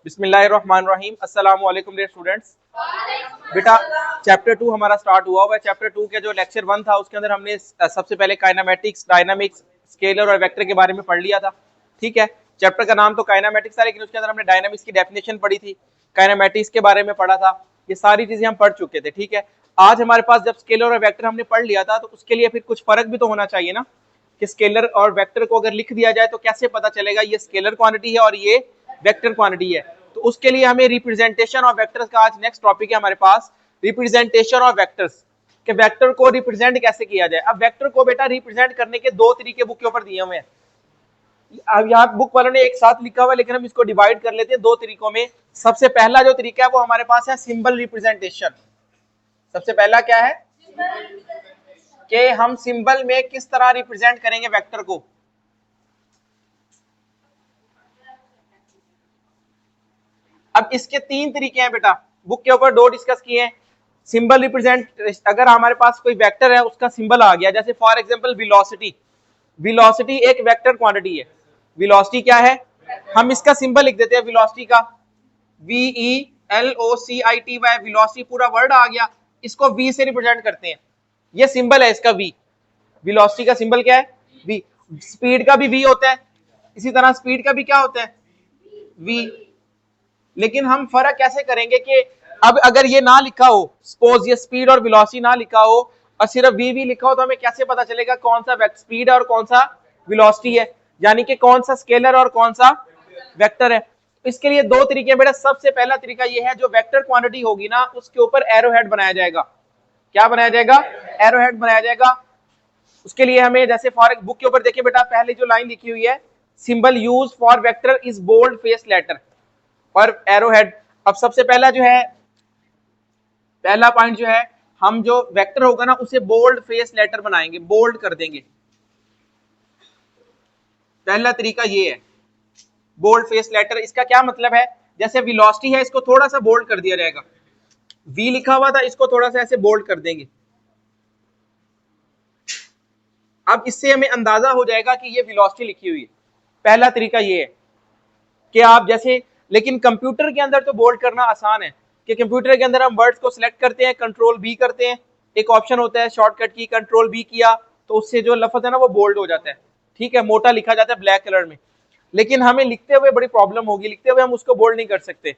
बिस्मिल्लाहिर्रहमानिर्रहीम। अस्सलाम वालेकुम डियर स्टूडेंट्स। बेटा चैप्टर 2 हमारा स्टार्ट हुआ है। चैप्टर 2 के जो लेक्चर 1 था उसके अंदर हमने सबसे पहले काइनेमेटिक्स, डायनामिक्स, स्केलर और वेक्टर के बारे में पढ़ लिया था। ठीक है, चैप्टर का नाम तो काइनेमेटिक्स था लेकिन उसके अंदर हमने डायनामिक्स की डेफिनेशन पढ़ी थी, काइनेमेटिक्स के बारे में पढ़ा था। ये सारी चीजें हम पढ़ चुके थे। ठीक है, आज हमारे पास जब स्केलर और वेक्टर हमने पढ़ लिया था तो उसके लिए फिर कुछ फर्क भी तो होना चाहिए ना, कि स्केलर और वेक्टर को अगर लिख दिया जाए तो कैसे पता चलेगा ये स्केलर क्वांटिटी है और ये वेक्टर क्वांटिटी है। तो उसके लिए हमें रिप्रेजेंटेशन ऑफ वेक्टर्स का आज नेक्स्ट टॉपिक है हमारे पास, रिप्रेजेंटेशन ऑफ वेक्टर्स, कि वेक्टर को रिप्रेजेंट कैसे किया जाए। अब वेक्टर को बेटा रिप्रेजेंट करने के दो तरीके बुक के ऊपर दिए हुए हैं। अब यहाँ बुक वालों ने एक साथ लिखा हुआ है लेकिन हम इसको डिवाइड कर लेते हैं दो तरीकों में। सबसे पहला जो तरीका है वो हमारे पास है सिंबल रिप्रेजेंटेशन। सबसे पहला क्या है कि हम सिंबल में किस तरह रिप्रेजेंट करेंगे वेक्टर को। अब इसके तीन तरीके हैं बेटा, बुक के ऊपर दो डिस्कस किए हैं। सिंबल रिप्रेजेंट, अगर हमारे पास कोई वेक्टर है उसका सिंबल आ गया, जैसे फॉर एग्जांपल वेलोसिटी। वेलोसिटी एक वेक्टर क्वांटिटी है। वेलोसिटी क्या है, हम इसका सिंबल लिख देते हैं वेलोसिटी का, VELOCITY। वेलोसिटी पूरा वर्ड आ गया, इसको V से रिप्रेजेंट करते हैं। ये सिंबल है इसका V। वेलोसिटी का सिंबल क्या है, V। स्पीड का भी V होता है, इसी तरह स्पीड का भी क्या होता है, V। लेकिन हम फर्क कैसे करेंगे कि अब अगर ये ना लिखा हो, सपोज ये स्पीड और वेलोसिटी ना लिखा हो और सिर्फ वी लिखा हो, तो हमें कैसे पता चलेगा कौन सा स्पीड है और कौन सा वेलोसिटी है, यानी कि कौन सा स्केलर और कौन सा वेक्टर है। इसके लिए दो तरीके बेटा। सबसे पहला तरीका ये है, जो वेक्टर क्वांटिटी होगी ना उसके ऊपर एरो हेड बनाया जाएगा। क्या बनाया जाएगा, एरो हेड बनाया जाएगा। उसके लिए हमें जैसे फॉर बुक के ऊपर देखिए बेटा, पहले जो लाइन लिखी हुई है, symbol use for vector is bold face letter और एरो हेड। अब सबसे पहला जो है, पहला पॉइंट जो है, हम जो वेक्टर होगा ना उसे बोल्ड फेस लेटर बनाएंगे, बोल्ड कर देंगे। पहला तरीका ये है, बोल्ड फेस लेटर। इसका क्या मतलब है, जैसे वेलोसिटी है इसको थोड़ा सा बोल्ड कर दिया जाएगा, V लिखा हुआ था इसको थोड़ा सा ऐसे बोल्ड कर देंगे। अब इससे हमें अंदाजा हो जाएगा कि ये वेलोसिटी लिखी हुई है। पहला तरीका ये है कि आप जैसे, लेकिन कंप्यूटर के अंदर तो बोल्ड करना आसान है, कि कंप्यूटर के अंदर हम वर्ड्स को सिलेक्ट करते हैं, कंट्रोल बी करते हैं, एक ऑप्शन होता है शॉर्टकट की, कंट्रोल बी किया तो उससे जो लफ्ज है ना वो बोल्ड हो जाता है। ठीक है, मोटा लिखा जाता है ब्लैक कलर में। लेकिन हमें लिखते हुए बड़ी प्रॉब्लम होगी, लिखते हुए हम उसको बोल्ड नहीं कर सकते।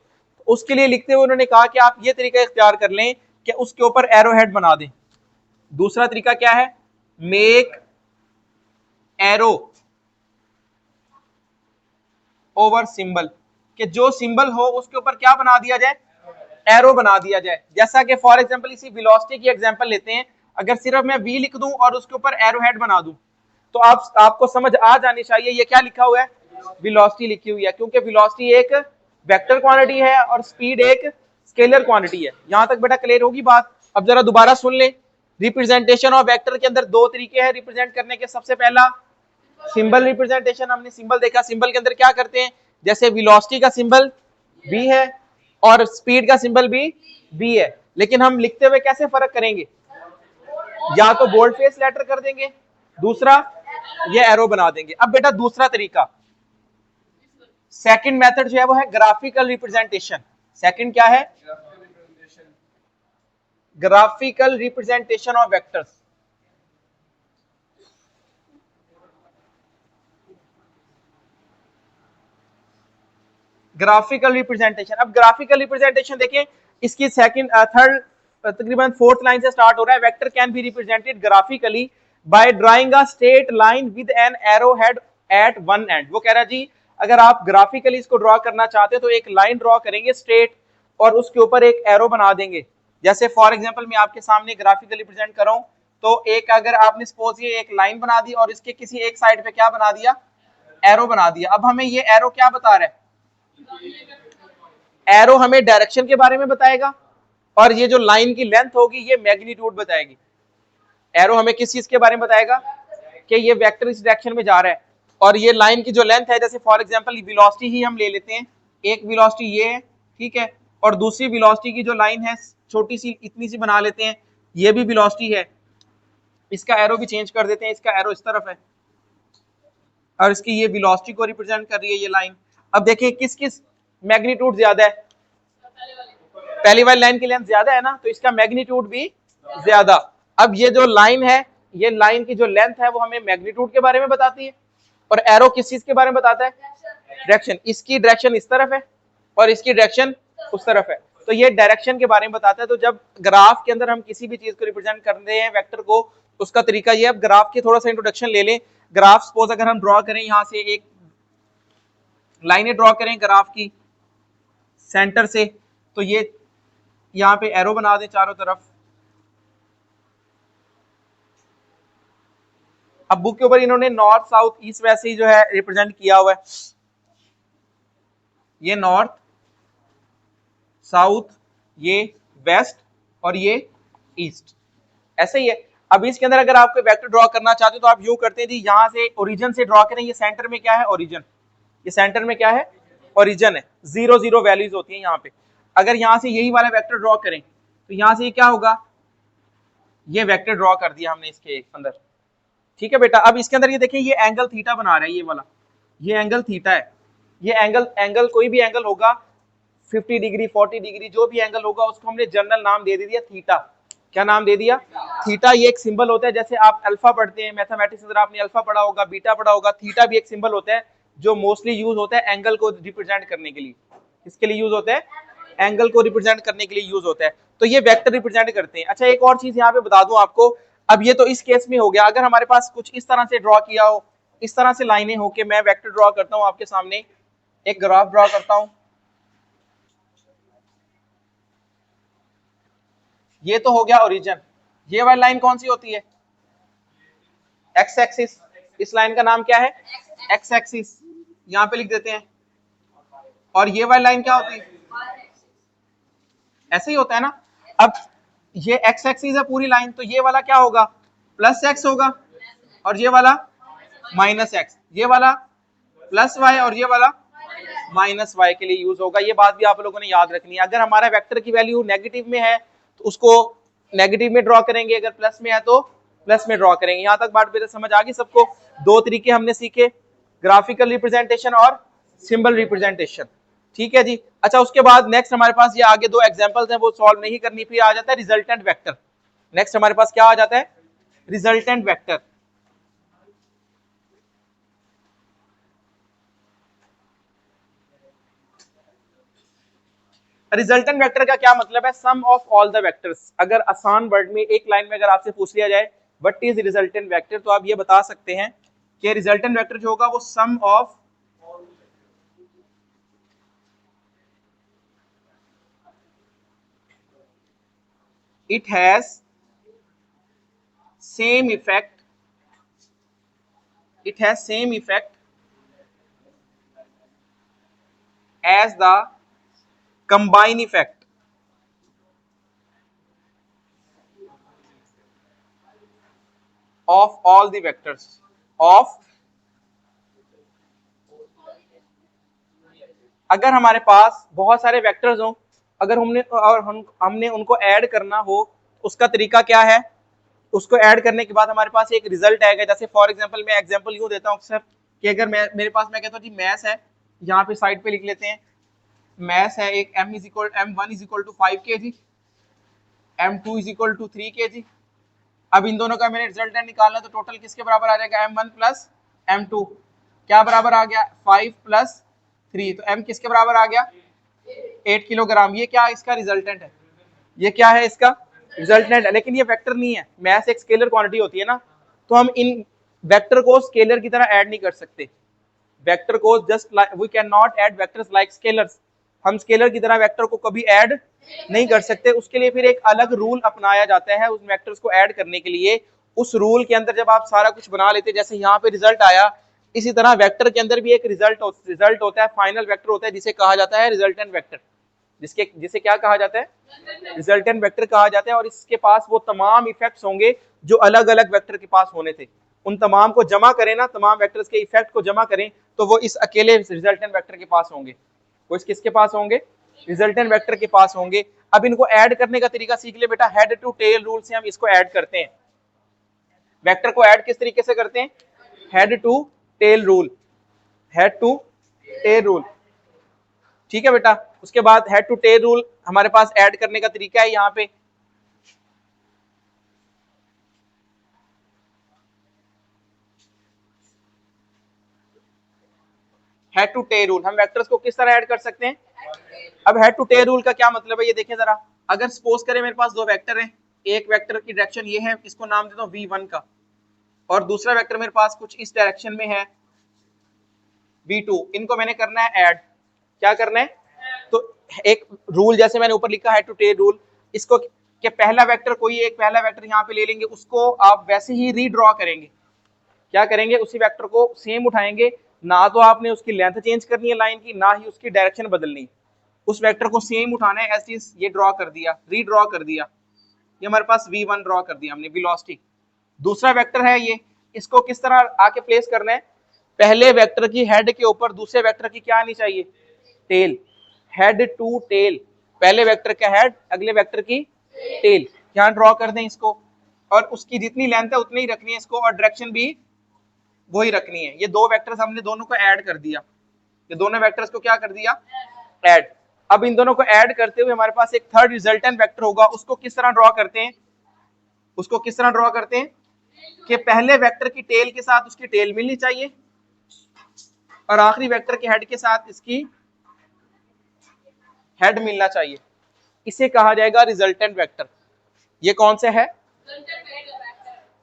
उसके लिए लिखते हुए उन्होंने कहा कि आप ये तरीका इख्तियार कर लें कि उसके ऊपर एरो हेड बना दें। दूसरा तरीका क्या है, मेक एरो ओवर सिंबल, कि जो सिंबल हो उसके ऊपर क्या बना दिया जाए, एरो बना दिया जाए। जैसा कि फॉर एग्जांपल इसी वेलोसिटी की एग्जांपल लेते हैं, अगर सिर्फ मैं V लिख दूं और उसके ऊपर एरो हेड बना दूं तो आपको समझ आ जानी चाहिए ये क्या लिखा हुआ है, वेलोसिटी लिखी हुई है, क्योंकि वेलोसिटी एक वेक्टर क्वांटिटी है और स्पीड एक स्केलर क्वांटिटी है। यहां तक बेटा क्लियर होगी बात। अब जरा दोबारा सुन ले, रिप्रेजेंटेशन ऑफ वेक्टर के अंदर दो तरीके हैं रिप्रेजेंट करने के। सबसे पहला सिंबल रिप्रेजेंटेशन, हमने सिंबल देखा, सिंबल के अंदर क्या करते हैं, जैसे वेलोसिटी का सिंबल V है और स्पीड का सिंबल भी V है, लेकिन हम लिखते हुए कैसे फर्क करेंगे, या तो बोल्ड फेस लेटर कर देंगे, दूसरा ये एरो बना देंगे। अब बेटा दूसरा तरीका, सेकंड मेथड जो है वो है ग्राफिकल रिप्रेजेंटेशन। सेकंड क्या है, graphical representation of vectors. Graphical representation, अब ग्राफिकल रिप्रेजेंटेशन देखें, इसकी सेकंड थर्ड तकरीबन फोर्थ लाइन से स्टार्ट हो रहा है। Vector can be represented graphically by drawing a straight line with an arrow head at one end. वो कह रहा जी अगर आप ग्राफिकली इसको ड्रॉ करना चाहते हो तो एक लाइन ड्रॉ करेंगे स्ट्रेट और उसके ऊपर एक एरो बना देंगे। जैसे फॉर एग्जांपल मैं आपके सामने ग्राफिकली रिप्रेजेंट करूं तो एक, अगर आपने सपोज ये एक लाइन बना दी और इसके किसी एक साइड पे क्या बना दिया, एरो बना दिया। अब हमें ये एरो क्या बता रहा है, एरो हमें डायरेक्शन के बारे में बताएगा और ये जो लाइन की लेंथ होगी ये मैग्नीट्यूड बताएगी। एरो हमें किस चीज के बारे में बताएगा कि ये वेक्टर इस डायरेक्शन में जा रहा है, और ये लाइन की जो लेंथ है, जैसे फॉर एग्जांपल वेलोसिटी ही हम ले लेते हैं, एक वेलोसिटी ये है, ठीक है, और दूसरी वेलोसिटी की जो लाइन है छोटी सी इतनी सी बना लेते हैं, ये भी वेलोसिटी है। इसका एरो भी चेंज कर देते हैं, इसका एरो इस तरफ है और इसकी ये वेलोसिटी को रिप्रेजेंट कर रही है ये लाइन। अब देखिए किस किस मैग्नीट्यूड ज्यादा है, पहली वाली लाइन की लेंथ ज्यादा है ना, तो इसका मैग्नीट्यूड भी ज्यादा। अब ये जो लाइन है, ये लाइन की जो लेंथ है वो हमें मैग्नीट्यूड के बारे में बताती है, और एरो किस चीज के बारे में बताता है? डायरेक्शन। इसकी डायरेक्शन इस तरफ है और इसकी डायरेक्शन उस तरफ है, तो ये डायरेक्शन के बारे में बताता है। तो जब ग्राफ के अंदर हम किसी भी चीज को रिप्रेजेंट कर रहे हैं वेक्टर को, उसका तरीका ये। अब ग्राफ की थोड़ा सा इंट्रोडक्शन ले लें। ग्राफ सपोज अगर हम ड्रॉ करें, यहां से एक लाइनें ड्रॉ करें ग्राफ की सेंटर से, तो ये यहां पे एरो बना दें चारों तरफ। अब बुक के ऊपर इन्होंने नॉर्थ साउथ ईस्ट वैसे ही जो है रिप्रेजेंट किया हुआ है, ये नॉर्थ साउथ, ये वेस्ट और ये ईस्ट, ऐसे ही है। अब इसके अंदर अगर आप कोई वेक्टर ड्रॉ करना चाहते हो तो आप यूं करते हैं जी, यहां से ओरिजिन से ड्रॉ करें। ये सेंटर में क्या है? ओरिजिन। ये सेंटर में क्या है? ओरिजिन है। 0 0 वैल्यूज होती है यहाँ पे। अगर यहां से यही वाला वेक्टर ड्रॉ करें तो यहां से ये क्या होगा? ये वेक्टर ड्रॉ कर दिया हमने इसके अंदर, ठीक है बेटा। अब इसके अंदर ये देखिए, ये एंगल थीटा बना रहा है, ये वाला, ये एंगल थीटा है। ये एंगल कोई भी एंगल होगा, 50 डिग्री 40 डिग्री जो भी एंगल होगा, उसको हमने जनरल नाम दे दिया थीटा। क्या नाम दे दिया? थीटा। ये एक सिंबल होता है, जैसे आप अल्फा पढ़ते हैं मैथमेटिक्स में, आपने अल्फा पढ़ा होगा, बीटा पढ़ा होगा, थीटा भी एक सिंबल होता है जो मोस्टली यूज होता है एंगल को रिप्रेजेंट करने के लिए। किसके लिए यूज होता है? एंगल को रिप्रेजेंट करने के लिए यूज होता है। तो ये वेक्टर रिप्रेजेंट करते हैं। अच्छा, एक और चीज यहाँ पे बता दूं आपको। अब ये तो इस केस में हो गया। अगर हमारे पास कुछ इस तरह से ड्रॉ किया हो, इस तरह से लाइनें हो के मैं वेक्टर ड्रॉ करता हूं आपके सामने, एक ग्राफ ड्रॉ करता हूं। ये तो हो गया ओरिजिन। ये वाली लाइन कौन सी होती है? X axis. इस लाइन का नाम क्या है? X axis. यहां पे लिख देते हैं। और ये वाली लाइन क्या होती है? ऐसे ही होता है ना। अब ये एक्स एक्सिस है पूरी लाइन, तो ये वाला क्या होगा? प्लस एक्स होगा, और ये वाला माइनस एक्स। ये वाला प्लस वाई और ये वाला माइनस वाई के लिए यूज होगा। ये बात भी आप लोगों ने याद रखनी है। अगर हमारा वेक्टर की वैल्यू नेगेटिव में है तो उसको नेगेटिव में ड्रॉ करेंगे, अगर प्लस में है तो प्लस में ड्रॉ करेंगे। यहां तक बात बेटा समझ आ गई सबको? दो तरीके हमने सीखे, ग्राफिकल रिप्रेजेंटेशन और सिंबल रिप्रेजेंटेशन, ठीक है जी। अच्छा, उसके बाद नेक्स्ट हमारे पास ये आगे दो एग्जांपल्स हैं, वो सॉल्व नहीं करनी, फिर आ जाता है रिजल्टेंट वेक्टर। नेक्स्ट हमारे पास क्या आ जाता है? Resultant vector. रिजल्टेंट वेक्टर का क्या मतलब है? सम ऑफ ऑल द वेक्टर्स। अगर आसान वर्ड में एक लाइन में अगर आपसे पूछ लिया जाए व्हाट इज रिजल्टेंट वेक्टर, तो आप ये बता सकते हैं कि रिजल्टेंट वेक्टर जो होगा वो सम of it has same effect, it has same effect as the combine effect of all the vectors of। अगर हमारे पास बहुत सारे वेक्टर्स हों, अगर हमने उनको ऐड करना हो, उसका तरीका क्या है? उसको ऐड करने के बाद हमारे पास एक रिजल्ट आएगा। जैसे फॉर एग्जांपल मैं एग्जांपल यूं देता हूं अक्सर कि अगर मेरे पास मैं कहता हूं जी मैथ है, यहाँ पे साइड पे लिख लेते हैं मैथ है एक, m1 is equal to 5 kg, m2 is equal to 3 kg। अब इन दोनों का मैंने रिजल्ट निकालना, तो टोटल किसके बराबर आ जाएगा? m1 प्लस m2 क्या बराबर आ गया? 5 प्लस 3, तो m किसके बराबर आ गया? 8 किलोग्राम। ये क्या इसका रिजल्टेंट है? ये क्या है इसका रिजल्टेंट है। लेकिन ये वेक्टर नहीं है, मैथ एक स्केलर क्वांटिटी होती है ना, तो हम इन वेक्टर को स्केलर की तरह ऐड नहीं कर सकते। वेक्टर को just we can not add vectors like scalars. हम स्केलर की तरह वेक्टर को कभी ऐड नहीं कर सकते। उसके लिए फिर एक अलग रूल अपनाया जाता है उस वेक्टर्स को ऐड करने के लिए। उस रूल के अंदर जब आप सारा कुछ बना लेते, जैसे यहाँ पे रिजल्ट आया, इसी तरह वेक्टर के अंदर भी एक रिजल्ट होता है, फाइनल वेक्टर होता है, जिसे कहा जाता है रिजल्टेंट वेक्टर। जिसे क्या कहा जाता है? रिजल्टेंट वेक्टर कहा जाता है। और इसके पास वो तमाम इफेक्ट्स होंगे जो अलग अलग वेक्टर के पास होने थे। उन तमाम को जमा करें ना, तमाम वेक्टर्स के इफेक्ट को जमा करें, तो वो इस अकेले रिजल्टेंट वेक्टर के पास होंगे। वो इस किसके पास होंगे? रिजल्टेंट वेक्टर के पास होंगे। अब इनको ऐड करने का तरीका सीख ले बेटा। हेड टू टेल रूल से हम इसको ऐड करते हैं। वेक्टर को ऐड किस तरीके से करते हैं? Head to tail rule. Head to tail rule. ठीक है बेटा। उसके बाद हेड टू टेल रूल हमारे पास ऐड करने का तरीका है यहाँ पे। हेड टू टेल रूल हम वेक्टर्स को किस तरह ऐड कर सकते हैं। अब हेड टू टेल रूल का क्या मतलब है ये देखें जरा। अगर सपोज करें मेरे पास दो वेक्टर हैं, एक वेक्टर की डायरेक्शन ये है, इसको नाम देता हूँ v1 का, और दूसरा वेक्टर मेरे पास कुछ इस डायरेक्शन में है v2। इनको मैंने करना है ऐड। क्या करना है, तो एक रूल जैसे मैंने ऊपर लिखा है टू टेल रूल, इसको कि पहला वेक्टर कोई एक पहला वेक्टर यहाँ पे ले लेंगे, उसको आप वैसे ही रीड्रॉ करेंगे। क्या करेंगे, उसी वेक्टर को सेम उठाएंगे, ना तो आपने उसकी लेंथ चेंज करनी है लाइन की, ना ही उसकी डायरेक्शन बदलनी। उस वेक्टर को सेम उठाना है, ऐसे ये ड्रॉ कर दिया, रीड्रॉ कर दिया, ये हमारे पास v1 ड्रॉ कर दिया हमने, वेलोसिटी। दूसरा वेक्टर है ये, इसको किस तरह आके प्लेस करना है, पहले वेक्टर की हेड के ऊपर दूसरे वेक्टर की क्या आनी चाहिए, टेल। हेड टू टेल, पहले वेक्टर का हेड अगले वेक्टर की टेल, यहाँ ड्रॉ कर दें इसको, और उसकी जितनी लेंथ है उतनी ही रखनी है इसको, और डायरेक्शन भी वही रखनी है। ये दो वेक्टर्स हमने दोनों को ऐड कर दिया, ये दोनों वेक्टर्स को क्या कर दिया, ऐड। अब इन दोनों को ऐड करते हुए हमारे पास एक थर्ड रिजल्टेंट वेक्टर होगा, उसको किस तरह ड्रॉ करते हैं, उसको किस तरह ड्रॉ करते हैं कि पहले वेक्टर की टेल के साथ उसकी टेल मिलनी चाहिए, और आखिरी वेक्टर के हेड के साथ इसकी हेड मिलना चाहिए। इसे कहा जाएगा रिजल्टेंट वेक्टर। ये कौन सा है,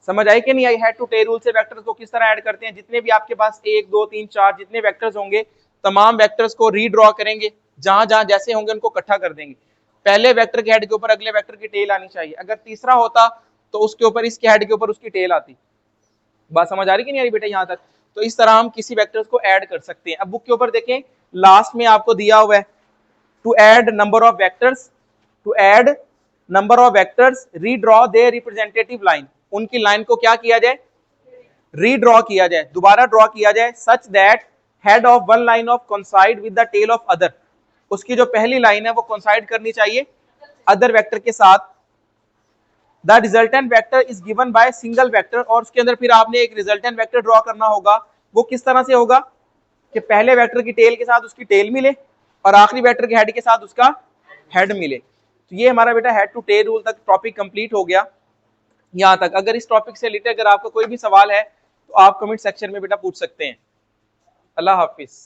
समझ आई कि नहीं आई। हेड टू टेल रूल से वेक्टर्स को किस तरह ऐड करते हैं, जितने भी आपके पास 1 2 3 4 जितने वेक्टर्स होंगे, तमाम वेक्टर्स को रीड्रॉ करेंगे, जहां जहां जैसे होंगे उनको इकट्ठा कर देंगे। पहले वेक्टर के हेड के ऊपर अगले वेक्टर की टेल आनी चाहिए, अगर तीसरा होता तो उसके ऊपर इसके हेड के ऊपर उसकी टेल आती। बात समझ आ रही कि नहीं आ रही बेटा यहाँ तक। तो इस तरह हम किसी वेक्टर्स को ऐड कर सकते हैं। अब बुक के ऊपर देखें, लास्ट में आपको दिया हुआ है to add number of vectors, to add number of vectors redraw their representative line. उनकी लाइन को क्या किया जाए, रीड्रॉ किया जाए, दोबारा ड्रॉ किया जाए, such that head of one line of coincide with the tail of other. उसकी जो पहली लाइन है वो कोइंसाइड करनी चाहिए अदर वेक्टर के साथ। The resultant vector is given by single vector, और उसके अंदर फिर आपने एक रिजल्टेंट वेक्टर ड्रॉ करना होगा। वो किस तरह से होगा कि पहले वेक्टर की टेल के साथ उसकी टेल मिले, और आखिरी वेक्टर के हेड के साथ उसका हेड मिले। तो ये हमारा बेटा हेड टू टेल रूल तक टॉपिक कंप्लीट हो गया यहाँ तक। अगर इस टॉपिक से रिलेटेड अगर आपको कोई भी सवाल है तो आप कमेंट सेक्शन में बेटा पूछ सकते हैं। अल्लाह हाफिज।